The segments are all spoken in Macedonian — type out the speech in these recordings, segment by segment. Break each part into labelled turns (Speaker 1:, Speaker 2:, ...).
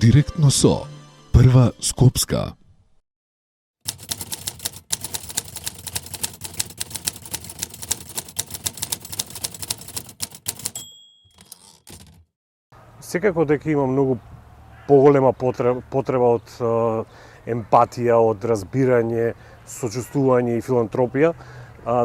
Speaker 1: Директно со Прва Скопска.
Speaker 2: Секако дека има многу поголема потреба од емпатија, од разбирање, сочувствување и филантропија.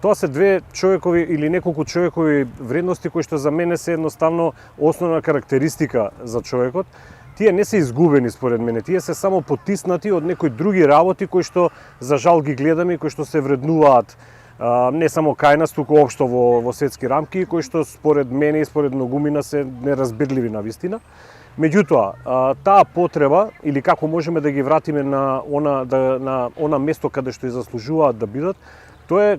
Speaker 2: Тоа се две човекови или неколку човекови вредности кои што за мене се едноставно основна карактеристика за човекот. Тие не се изгубени според мене, тие се само потиснати од некои други работи кои што за жал ги гледаме и кои што се вреднуваат не само кај нас, туку општо во светски рамки, кои што според мене и според многумина се неразбирливи на вистина. Меѓутоа, таа потреба, или како можеме да ги вратиме на она место каде што и заслужуваат да бидат, тоа е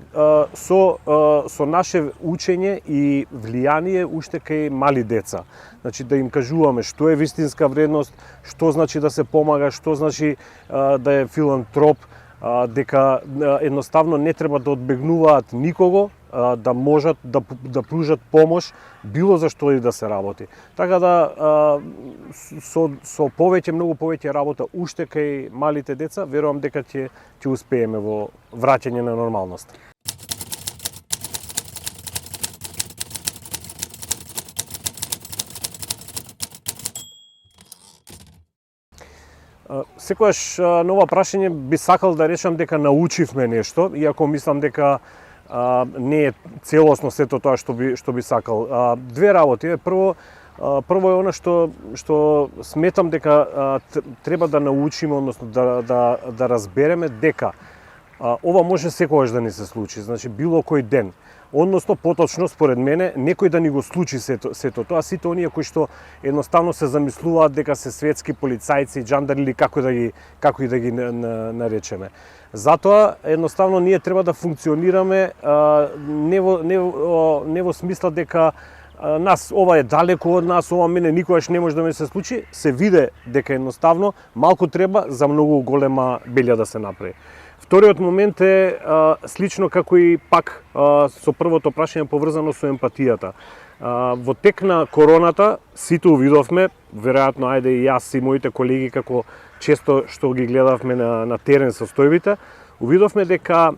Speaker 2: со наше учење и влијание уште кај мали деца. Значи да им кажуваме што е вистинска вредност, што значи да се помага, што значи да е филантроп, дека едноставно не треба да одбегнуваат никого, да можат да пружат помош било за што и да се работи. Така да со повеќе, многу повеќе работа уште кај малите деца, верувам дека ќе успееме во враќање на нормалност. Секогаш на ова прашање би сакал да речам дека научивме нешто, иако мислам дека не е целосно сето тоа што би сакал. Две работи. Прво е она што сметам дека треба да научиме, односно да разбереме дека ова може секогаш да ни се случи, значи било кој ден. Односно, поточно, според мене, некој да ни го случи сето тоа, сите оние кои што едноставно се замислуваат дека се светски полицајци, джандари или како и да ги наречеме. Затоа, едноставно, ние треба да функционираме не во смисла дека нас ова е далеко од нас, ова мене никогаш не може да ми се случи, се виде дека едноставно малку треба за многу голема белја да се направи. Вториот момент е слично како и пак со првото прашање поврзано со емпатијата. Во тек на короната сите увидовме, веројатно ајде и јас и моите колеги како често што ги гледавме на терен состојбите, увидовме дека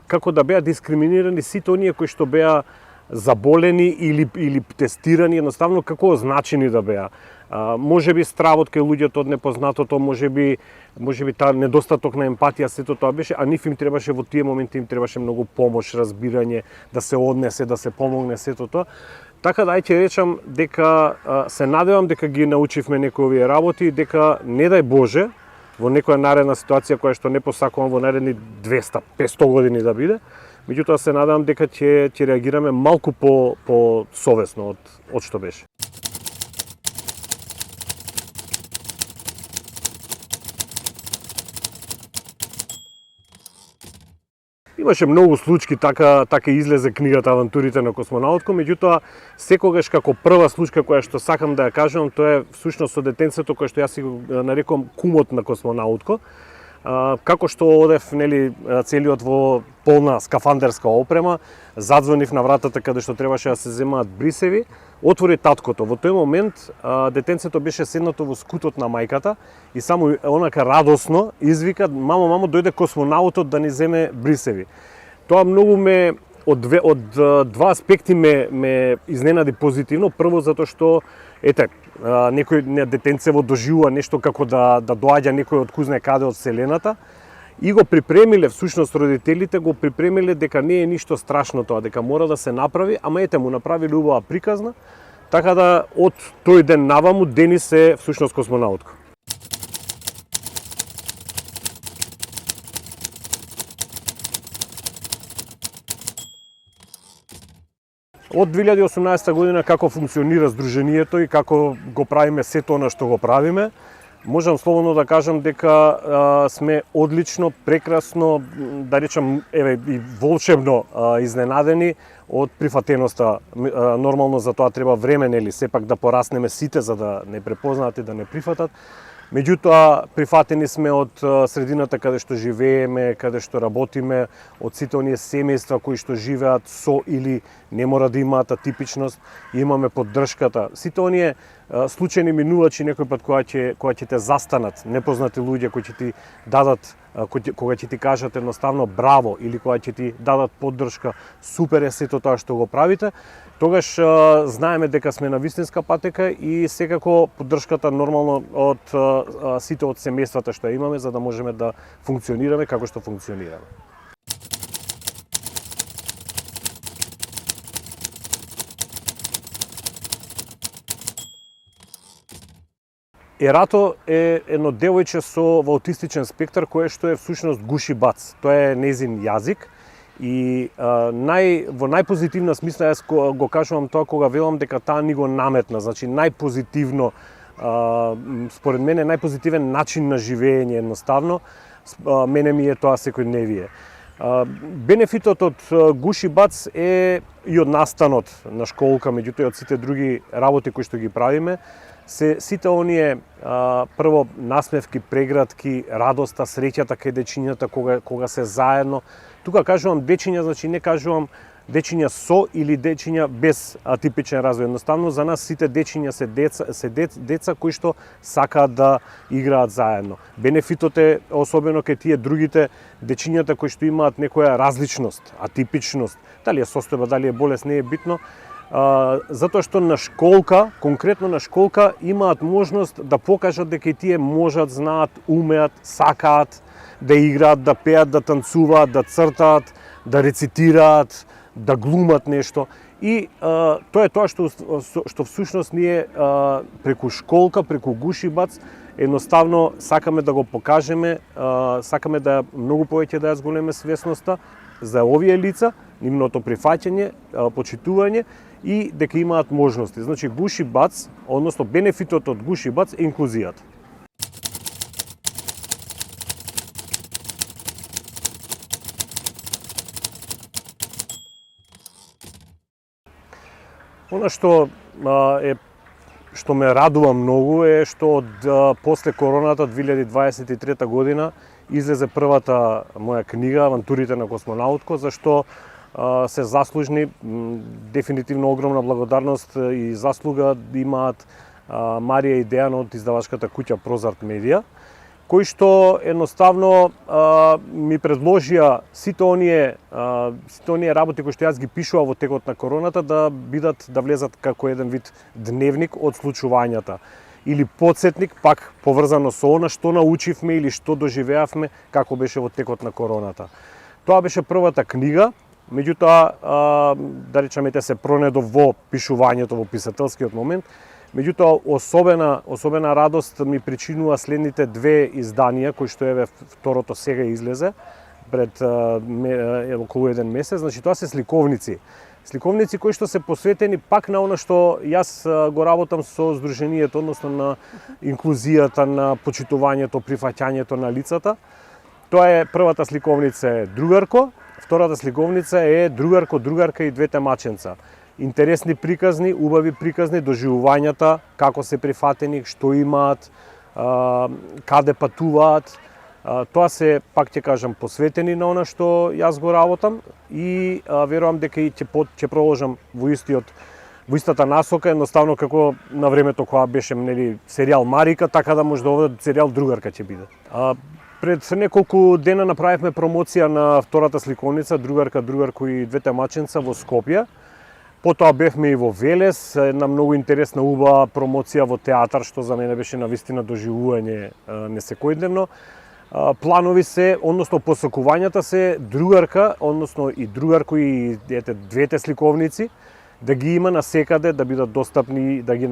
Speaker 2: како да беа дискриминирани сите оние кои што беа заболени или тестирани, едноставно како означени да беа. Може би стравот кај луѓето од непознатото, може би таа недостаток на емпатија, сето тоа беше, а нив им требаше во тие моменти, им требаше многу помош, разбирање, да се однесе, да се помогне сето тоа. Така да ќе речам дека се надевам дека ги научивме некои овие работи, дека не дај Боже во некоја наредна ситуација која што не посакувам во наредни 200-500 години да биде, меѓутоа се надевам дека ќе реагираме малку по совесно од што беше. Имаше многу случаи, така излезе книгата Авантурите на космонаутко, меѓутоа секогаш како прва случка која што сакам да ја кажам, тоа е всушност со детенцето кој што јас си го нарекувам кумот на космонаутко. Како што одев целиот во полна скафандерска опрема, задзвонив на вратата каде што требаше да се земаат брисеви, отвори таткото. Во тој момент детенцето беше седнато во скутот на мајката и само онака радосно извика: мамо, дојде космонаутот да ни земе брисеви. Тоа многу од два аспекти ме изненади позитивно. Прво затоа што некој детенцево доживува нешто како да доаѓа некој од кузне каде од вселената и го припремиле, всушност родителите го припремиле дека не е ништо страшно тоа, дека мора да се направи, ама му направиле убава приказна, така да од тој ден наваму Денис е всушност космонаутко. Од 2018 година како функционира Сдруженијето и како го правиме сето она што го правиме, можам слободно да кажам дека сме одлично, прекрасно, да речам и волшебно изненадени од прифатеноста. Нормално за тоа треба време, сепак да пораснеме сите за да не препознаат и да не прифатат. Меѓутоа, прифатени сме од средината каде што живееме, каде што работиме, од сите оние семејства кои што живеат со или не мора да имаат атипичност, имаме поддршката. Сите оние случајни минувачи некој пат кога ќе те застанат непознати луѓе кои ќе ти дадат, кога ќе ти кажат едноставно браво или кога ќе ти дадат поддршка, супер е сето тоа што го правите, тогаш знаеме дека сме на вистинска патека и секако поддршката нормално од сите од семејствата што ја имаме за да можеме да функционираме како што функционираме. Ерато е едно девојче со аутистичен спектар кое што е всушност гуши бац. Тоа е нејзин јазик и во најпозитивна смисла јас го кажувам тоа кога велам дека таа ни го наметна, значи најпозитивно според мене најпозитивен начин на живење едноставно мене ми е тоа секојдневие. Бенефитот од гуши бац е и од настанот на школка, меѓутоа и од сите други работи кои што ги правиме, сите оние прво насмевки, прегратки, радоста, среќата кај дечињата кога се заедно. Тука кажувам дечиња, значи не кажувам дечиња со или дечиња без атипичен развој. Едноставно за нас сите дечиња се деца кои што сакаат да играат заедно. Бенефитот е особено кај тие другите дечињата кои што имаат некоја различност, атипичност, дали е состојба, дали е болест, не е битно. Затоа што на школка, конкретно на школка, имаат можност да покажат дека и тие можат, знаат, умеат, сакаат да играат, да пеат, да танцуваат, да цртаат, да рецитираат, да глумат нешто. И тоа е тоа што всушност ние преку школка, преку гуши бац, едноставно сакаме да го покажеме, сакаме да многу повеќе да ја зголеме свесноста за овие лица, нивното прифаќање, почитување и дека имаат можности. Значи гуши бац, односно бенефитот од гуши бац е инклузијата. Она што ме радува многу е што од после короната 2023 година излезе првата моја книга Авантурите на космонаутко, за што се заслужни, дефинитивно огромна благодарност и заслуга имаат Марија и Дејан од издавачката куќа Прозарт Медија, кои што едноставно ми предложија сите оние работи кои што јас ги пишува во текот на короната да влезат како еден вид дневник од случувањата или потсетник пак поврзано со она што научивме или што доживеавме како беше во текот на короната. Тоа беше првата книга. Меѓутоа, да речеме, се пронедов во пишувањето, во писателскиот момент. Меѓутоа, особена радост ми причинува следните две изданија, кои што еве второто сега излезе пред околу еден месец. Значи, тоа се сликовници. Сликовници кои што се посветени пак на она што јас го работам со Сдруженијето, односно на инклузијата, на почитувањето, прифаќањето на лицата. Тоа е првата сликовница е Другарко. Втората сликовница е Другарко, другарка и двете маченца. Интересни приказни, убави приказни, доживувањата, како се прифатени, што имаат, каде патуваат. Тоа се, пак ќе кажам, посветени на она што јас го работам и верувам дека и ќе продолжам во истата насока, едноставно како на времето кога беше серијал Марика, така да може да овде серијал Другарка ќе биде. Пред неколку дена направивме промоција на втората сликовница Другарка, другарко и двете маченца во Скопје. Потоа бевме и во Велес, една многу интересна убава промоција во театар, што за мене беше навистина доживување несекојдневно. Планови се, односно посакувањата се Другарка, односно и Другарко и двете сликовници, да ги има насекаде, да бидат достапни, да ги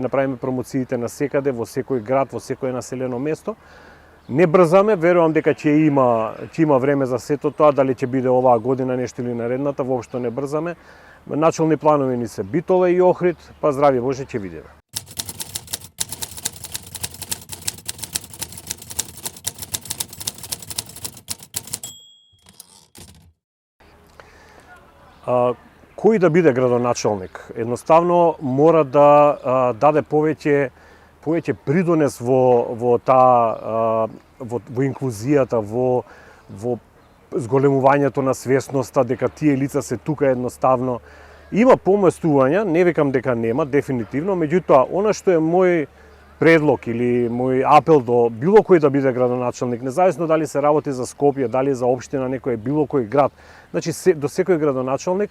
Speaker 2: направиме промоциите насекаде во секој град, во секое населено место. Не брзаме, верувам дека ќе има време за сето тоа, дали ќе биде оваа година нешто или наредната, воопшто не брзаме. Начални планови ни се Битола и Охрид, па здрави Боже, ќе видиме. Кој да биде градоначалник? Едноставно мора да даде повеќе придонес во инклузијата, во зголемувањето на свесноста дека тие лица се тука едноставно Има поместувања, не викам дека нема, дефинитивно, меѓутоа, она што е мој предлог или мој апел до било кој да биде градоначалник, независно дали се работи за Скопје, дали за општина, некој било кој град, значи до секој градоначалник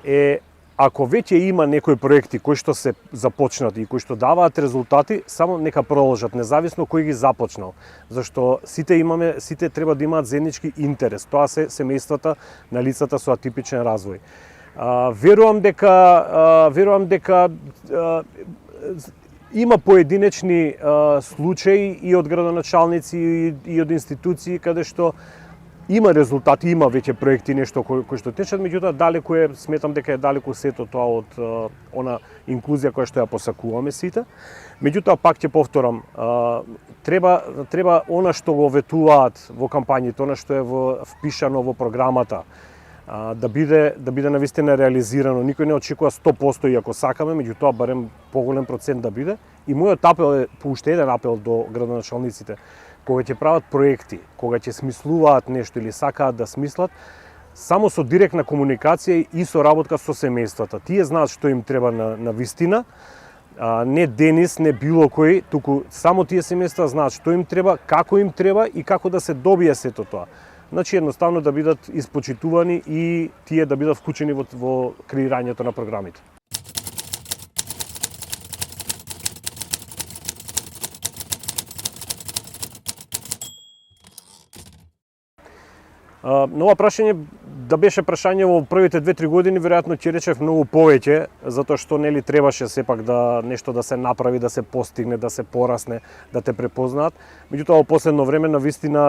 Speaker 2: е, ако веќе има некои проекти кои што се започнати и кои што даваат резултати, само нека продолжат, независно кој ги започнал. Зашто сите треба да имаат заеднички интерес. Тоа се семејствата на лицата со атипичен развој. Верувам дека има поединечни случаи и од градоначалници и од институции каде што има резултати, има веќе проекти, нешто кои што течат, меѓутоа далеку е, сметам дека е далеку сето тоа од она инклузија која што ја посакуваме сите. Меѓутоа пак ќе повторам, треба она што го ветуваат во кампањите, она што е впишано во програмата, да биде навистина реализирано. Никој не очекува 100% иако сакаме, меѓутоа барем поголем процент да биде. И мојот апел е, уште еден апел до градоначалниците, кога ќе прават проекти, кога ќе смислуваат нешто или сакаат да смислат, само со директна комуникација и со работка со семејствата. Тие знаат што им треба на вистина, не Денис, не било кој, туку само тие семејства знаат што им треба, како им треба и како да се добие сето тоа. Значи едноставно да бидат испочитувани и тие да бидат вклучени во креирањето на програмите. На ова прашање, да беше прашање во првите 2-3 години, веројатно ќе речев многу повеќе, затоа што нели требаше сепак да нешто да се направи, да се постигне, да се порасне, да те препознаат. Меѓутоа во последно време навистина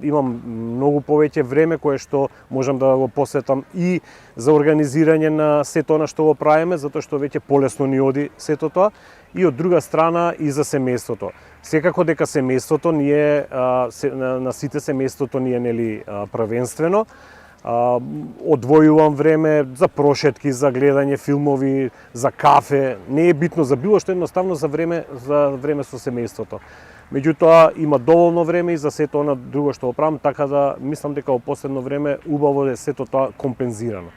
Speaker 2: имам многу повеќе време кое што можам да го посветам и за организирање на сето она што го правиме, затоа што веќе полесно ни оди сето тоа, и од друга страна и за семејството. Секако дека семејството ни е, на сите семејството ни е нели првенствено. Одвојувам време за прошетки, за гледање филмови, за кафе, не е битно за било што, едноставно за време со семејството. Меѓутоа има доволно време и за сето она друго што го правам, така да мислам дека во последно време убаво е сето тоа компензирано.